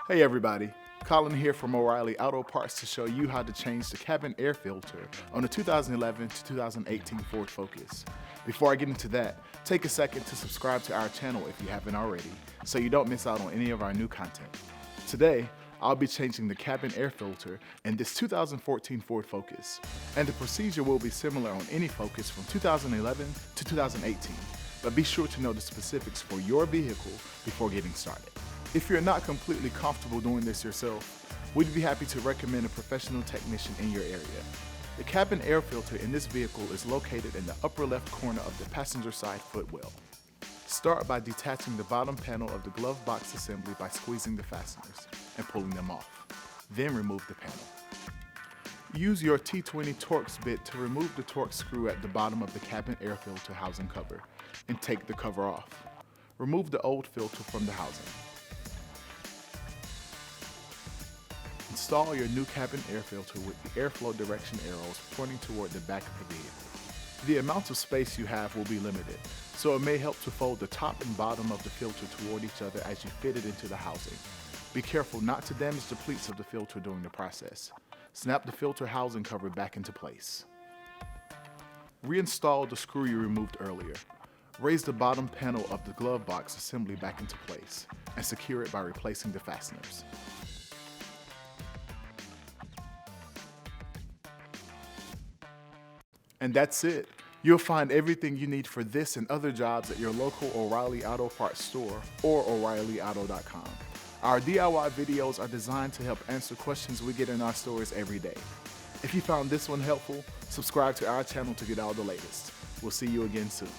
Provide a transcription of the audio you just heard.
Hey everybody, Colin here from O'Reilly Auto Parts to show you how to change the cabin air filter on the 2011 to 2018 Ford Focus. Before I get into that, take a second to subscribe to our channel if you haven't already, so you don't miss out on any of our new content. Today, I'll be changing the cabin air filter in this 2014 Ford Focus, and the procedure will be similar on any Focus from 2011 to 2018, but be sure to know the specifics for your vehicle before getting started. If you're not completely comfortable doing this yourself, we'd be happy to recommend a professional technician in your area. The cabin air filter in this vehicle is located in the upper left corner of the passenger side footwell. Start by detaching the bottom panel of the glove box assembly by squeezing the fasteners and pulling them off. Then remove the panel. Use your T20 Torx bit to remove the Torx screw at the bottom of the cabin air filter housing cover and take the cover off. Remove the old filter from the housing. Install your new cabin air filter with the airflow direction arrows pointing toward the back of the vehicle. The amount of space you have will be limited, so it may help to fold the top and bottom of the filter toward each other as you fit it into the housing. Be careful not to damage the pleats of the filter during the process. Snap the filter housing cover back into place. Reinstall the screw you removed earlier. Raise the bottom panel of the glove box assembly back into place and secure it by replacing the fasteners. And that's it. You'll find everything you need for this and other jobs at your local O'Reilly Auto Parts store or O'ReillyAuto.com. Our DIY videos are designed to help answer questions we get in our stores every day. If you found this one helpful, subscribe to our channel to get all the latest. We'll see you again soon.